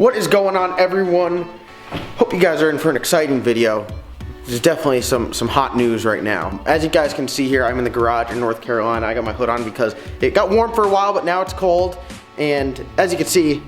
What is going on, everyone? Hope you guys are in for an exciting video. There's definitely some hot news right now. As you guys can see here, I'm in the garage in North Carolina. I got my hood on because it got warm for a while, but now it's cold. And as you can see,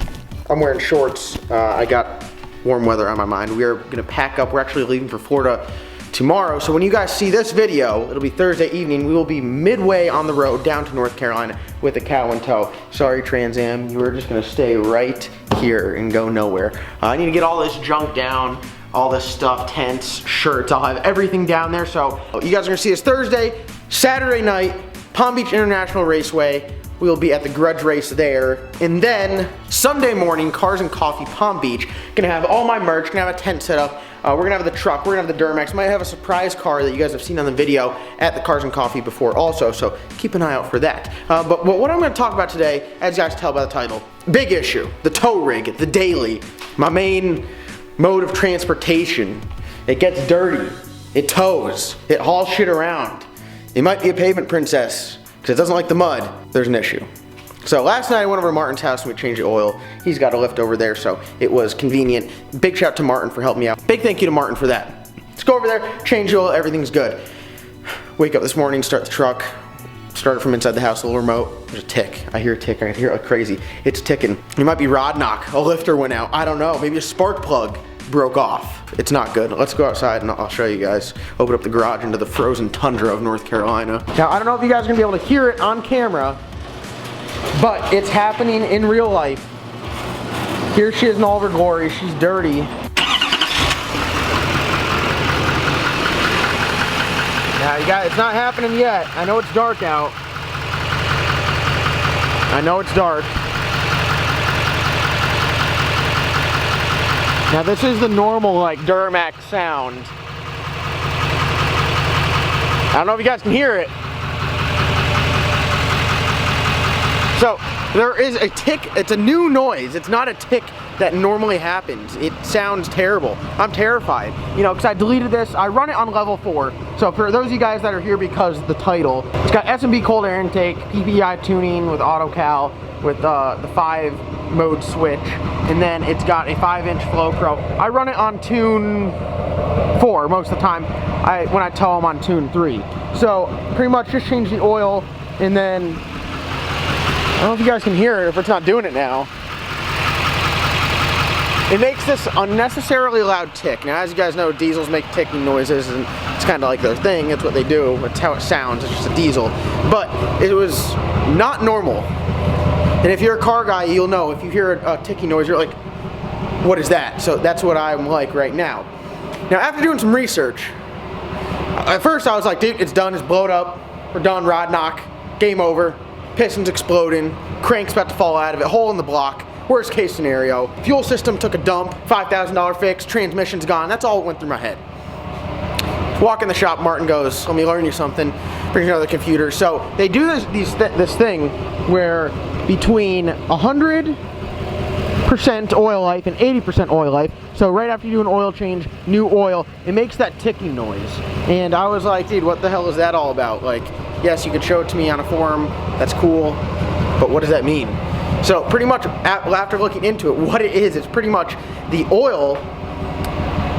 I'm wearing shorts. I got warm weather on my mind. We are gonna pack up. We're actually leaving for Florida tomorrow. So when you guys see this video, it'll be Thursday evening. We will be midway on the road down to North Carolina with a cow in tow. Sorry, Trans Am, you are just gonna stay right here and go nowhere. I need to get all this junk down, all this stuff, tents, shirts. I'll have everything down there. So you guys are gonna see us Thursday, Saturday night, Palm Beach International Raceway. We will be at the grudge race there. And then Sunday morning, Cars and Coffee, Palm Beach. Gonna have all my merch, gonna have a tent set up. We're gonna have the truck, we're gonna have the Duramax. Might have a surprise car that you guys have seen on the video at the Cars and Coffee before also, so keep an eye out for that. But what I'm gonna talk about today, as you guys can tell by the title, big issue, the tow rig, the daily, my main mode of transportation. It gets dirty, it tows, it hauls shit around. It might be a pavement princess, because it doesn't like the mud. There's an issue. So last night I went over to Martin's house and we changed the oil. He's got a lift over there, so it was convenient. Big shout out to Martin for helping me out. Big thank you to Martin for that. Let's go over there, change the oil, everything's good. Wake up this morning, start the truck. Start it from inside the house, a little remote. There's a tick. I hear a tick, I hear it like crazy. It's ticking. It might be rod knock, a lifter went out. I don't know, maybe a spark plug broke off. It's not good. Let's go outside and I'll show you guys. Open up the garage into the frozen tundra of North Carolina. Now, I don't know if you guys are gonna be able to hear it on camera, but it's happening in real life. Here she is in all of her glory. She's dirty. Now, you guys, it's not happening yet. I know it's dark out. I know it's dark. Now this is the normal like Duramax sound. I don't know if you guys can hear it. So there is a tick, it's a new noise. It's not a tick that normally happens. It sounds terrible. I'm terrified. You know, because I deleted this, I run it on level 4. So for those of you guys that are here because of the title, it's got S&B cold air intake, PPI tuning with auto cal, with the 5-mode switch, and then it's got a 5-inch Flow Pro. I run it on tune 4 most of the time. When I tow I'm on tune 3. So pretty much just change the oil, and then I don't know if you guys can hear it if it's not doing it now. It makes this unnecessarily loud tick. Now, as you guys know, diesels make ticking noises, and it's kind of like their thing. It's what they do. It's how it sounds. It's just a diesel. But it was not normal. And if you're a car guy, you'll know. If you hear a ticking noise, you're like, what is that? So that's what I'm like right now. Now, after doing some research, at first I was like, dude, it's done. It's blowed up. We're done. Rod knock. Game over. Piston's exploding. Crank's about to fall out of it. Hole in the block. Worst case scenario. Fuel system took a dump. $5,000 fix. Transmission's gone. That's all that went through my head. Walk in the shop, Martin goes, let me learn you something. Brings another computer. So they do this thing where between 100% oil life and 80% oil life, so right after you do an oil change, new oil, it makes that ticking noise. And I was like, dude, what the hell is that all about? Like, yes, you could show it to me on a forum, that's cool, but what does that mean? So pretty much after looking into it, what it is, it's pretty much the oil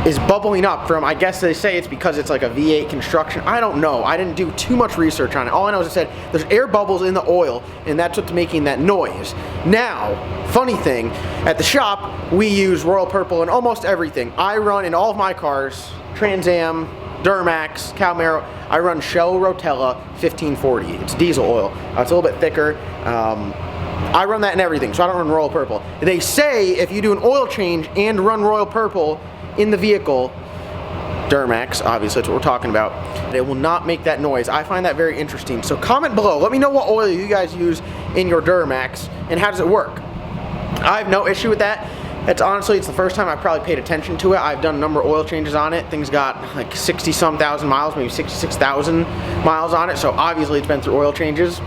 is bubbling up from, I guess they say it's because it's like a V8 construction. I don't know. I didn't do too much research on it. All I know is it said there's air bubbles in the oil, and that's what's making that noise. Now, funny thing, at the shop, we use Royal Purple in almost everything. I run in all of my cars, Trans Am, Duramax, Cowmaro, I run Shell Rotella 1540. It's diesel oil. It's a little bit thicker. I run that in everything, so I don't run Royal Purple. They say if you do an oil change and run Royal Purple in the vehicle, Duramax, obviously that's what we're talking about, it will not make that noise. I find that very interesting. So comment below, let me know what oil you guys use in your Duramax and how does it work. I have no issue with that. It's honestly, it's the first time I've probably paid attention to it. I've done a number of oil changes on it. Things got like 60-some thousand miles, maybe 66,000 miles on it. So obviously it's been through oil changes.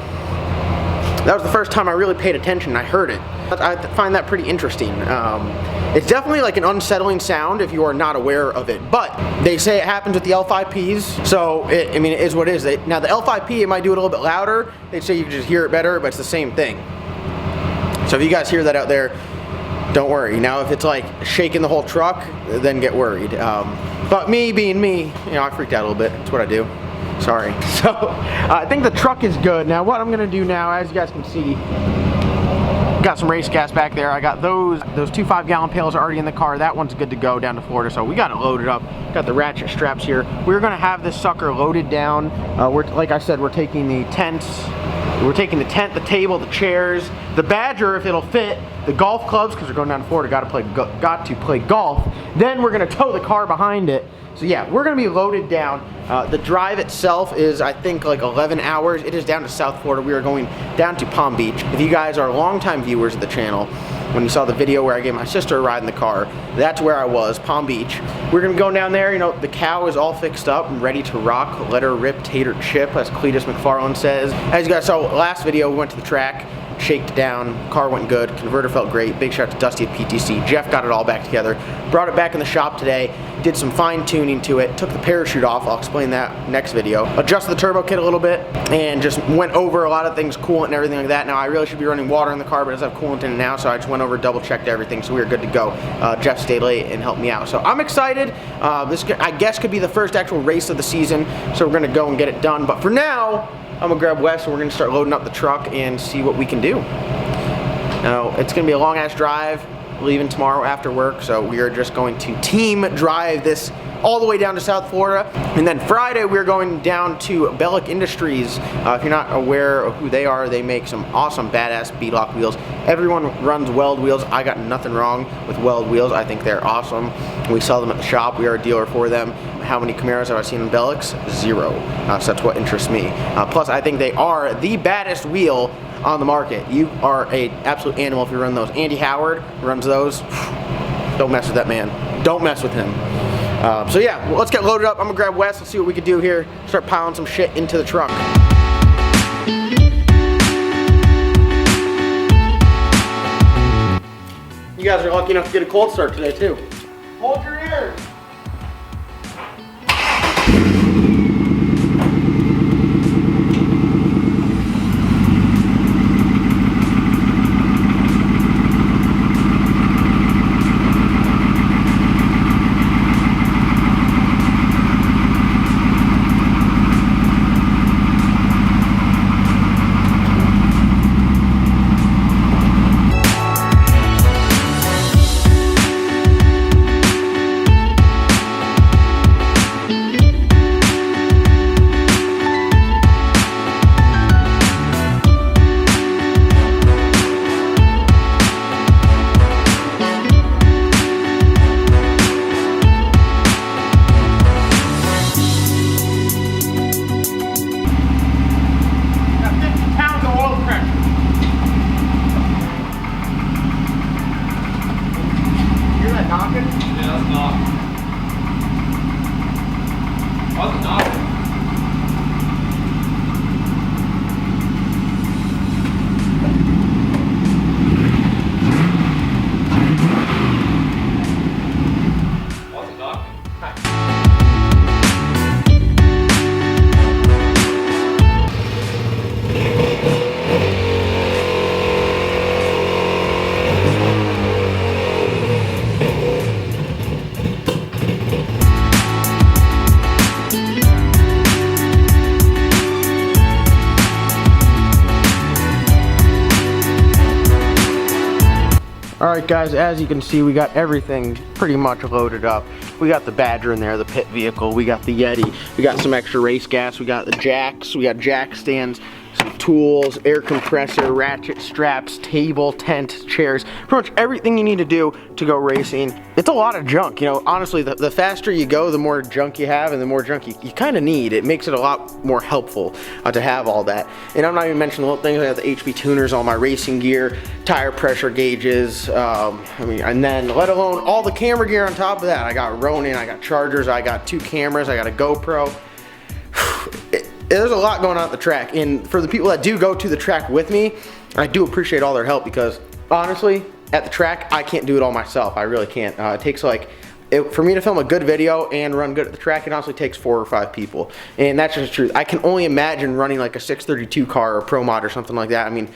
That was the first time I really paid attention and I heard it. I find that pretty interesting. It's definitely like an unsettling sound if you are not aware of it, but they say it happens with the L5Ps, so I mean, it is what it is. Now the L5P, it might do it a little bit louder. They say you can just hear it better, but it's the same thing. So if you guys hear that out there, don't worry. Now if it's like shaking the whole truck, then get worried. But me being me, you know, I freaked out a little bit. That's what I do. Sorry. So I think the truck is good. Now what I'm gonna do now, as you guys can see, got some race gas back there. I got those 2 5-gallon pails are already in the car. That one's good to go down to Florida, so we got it loaded up. Got the ratchet straps here. We're gonna have this sucker loaded down. Like I said, we're taking the tents. We're taking the tent, the table, the chairs, the Badger if it'll fit, the golf clubs because we're going down to Florida. Got to play golf. Then we're gonna tow the car behind it. So yeah, we're gonna be loaded down. The drive itself is, I think, like 11 hours. It is down to South Florida. We are going down to Palm Beach. If you guys are longtime viewers of the channel, when you saw the video where I gave my sister a ride in the car, that's where I was, Palm Beach. We're gonna go down there. You know, the cow is all fixed up and ready to rock. Let her rip, tater chip, as Cletus McFarland says. As you guys saw last video, we went to the track, shaked down, car went good, converter felt great. Big shout out to Dusty at PTC. Jeff got it all back together, brought it back in the shop today, did some fine tuning to it, took the parachute off, I'll explain that next video, adjusted the turbo kit a little bit, and just went over a lot of things, coolant and everything like that. Now I really should be running water in the car, but it does have coolant in it now, so I just went over, double checked everything, so we were good to go. Jeff stayed late and helped me out, so I'm excited. This I guess could be the first actual race of the season, so we're gonna go and get it done. But for now, I'm gonna grab Wes and we're gonna start loading up the truck and see what we can do. Now, it's gonna be a long ass drive, leaving tomorrow after work, so we are just going to team drive this all the way down to South Florida. And then Friday, we're going down to Bellick Industries. If you're not aware of who they are, they make some awesome badass beadlock wheels. Everyone runs Weld wheels. I got nothing wrong with Weld wheels. I think they're awesome. We sell them at the shop. We are a dealer for them. How many Camaros have I seen in Bellick's? 0. So that's what interests me. Plus, I think they are the baddest wheel on the market. You are an absolute animal if you run those. Andy Howard runs those. Don't mess with that man. Don't mess with him. So yeah, well, let's get loaded up. I'm gonna grab Wes. Let's see what we can do here. Start piling some shit into the truck. You guys are lucky enough to get a cold start today too. Hold your ears. Alright guys, as you can see, we got everything pretty much loaded up. We got the Badger in there, the pit vehicle, we got the Yeti, we got some extra race gas, we got the jacks, we got jack stands, some tools, air compressor, ratchet straps, table, tent, chairs, pretty much everything you need to do to go racing. It's a lot of junk, you know, honestly, the faster you go, the more junk you have and the more junk you kind of need. It makes it a lot more helpful to have all that. And I'm not even mentioning the little things. I have the HP tuners, all my racing gear, tire pressure gauges, and then let alone all the camera gear on top of that. I got Ronin, I got chargers, I got 2 cameras, I got a GoPro. There's a lot going on at the track, and for the people that do go to the track with me, I do appreciate all their help because honestly, at the track, I can't do it all myself. I really can't. It takes like, for me to film a good video and run good at the track, it honestly takes 4 or 5 people, and that's just the truth. I can only imagine running like a 632 car or Pro Mod or something like that. I mean,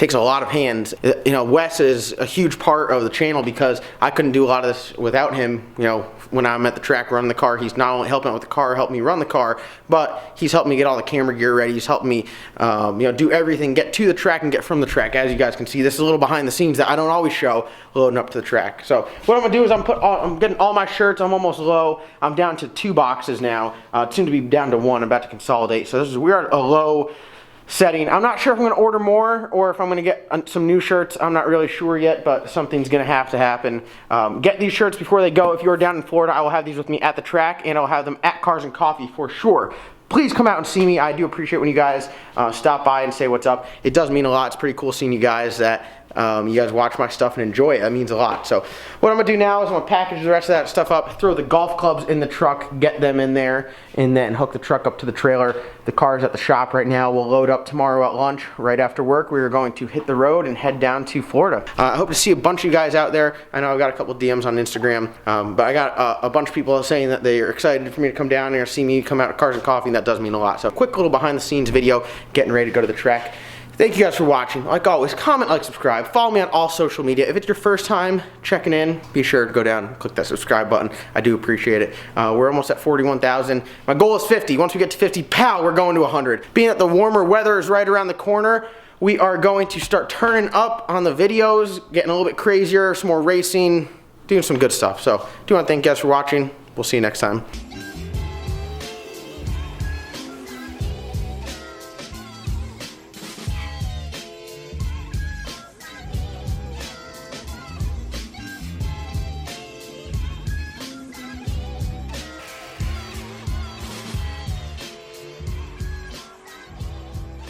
takes a lot of hands. You know, Wes is a huge part of the channel because I couldn't do a lot of this without him. You know, when I'm at the track running the car, he's not only helping out with the car, helping me run the car, but he's helping me get all the camera gear ready. He's helping me, you know, do everything, get to the track and get from the track. As you guys can see, this is a little behind the scenes that I don't always show loading up to the track. So what I'm gonna do is I'm getting all my shirts. I'm almost low. I'm down to 2 boxes now. Soon to be down to 1. I'm about to consolidate. So we're at a low setting. I'm not sure if I'm going to order more or if I'm going to get some new shirts. I'm not really sure yet, but something's going to have to happen. Get these shirts before they go. If you are down in Florida, I will have these with me at the track, and I'll have them at Cars and Coffee for sure. Please come out and see me. I do appreciate when you guys stop by and say what's up. It does mean a lot. It's pretty cool seeing you guys that you guys watch my stuff and enjoy it. That means a lot. So what I'm gonna do now is I'm gonna package the rest of that stuff up, throw the golf clubs in the truck, get them in there, and then hook the truck up to the trailer. The car's at the shop right now. We'll load up tomorrow at lunch right after work. We are going to hit the road and head down to Florida. I hope to see a bunch of you guys out there. I know I got a couple DMs on Instagram, but I got a bunch of people saying that they are excited for me to come down there, see me come out to Cars and Coffee, and that does mean a lot. So quick little behind the scenes video, getting ready to go to the track. Thank you guys for watching. Like always, comment, like, subscribe. Follow me on all social media. If it's your first time checking in, be sure to go down and click that subscribe button. I do appreciate it. We're almost at 41,000. My goal is 50. Once we get to 50, pow, we're going to 100. Being that the warmer weather is right around the corner, we are going to start turning up on the videos, getting a little bit crazier, some more racing, doing some good stuff. So, do want to thank you guys for watching. We'll see you next time.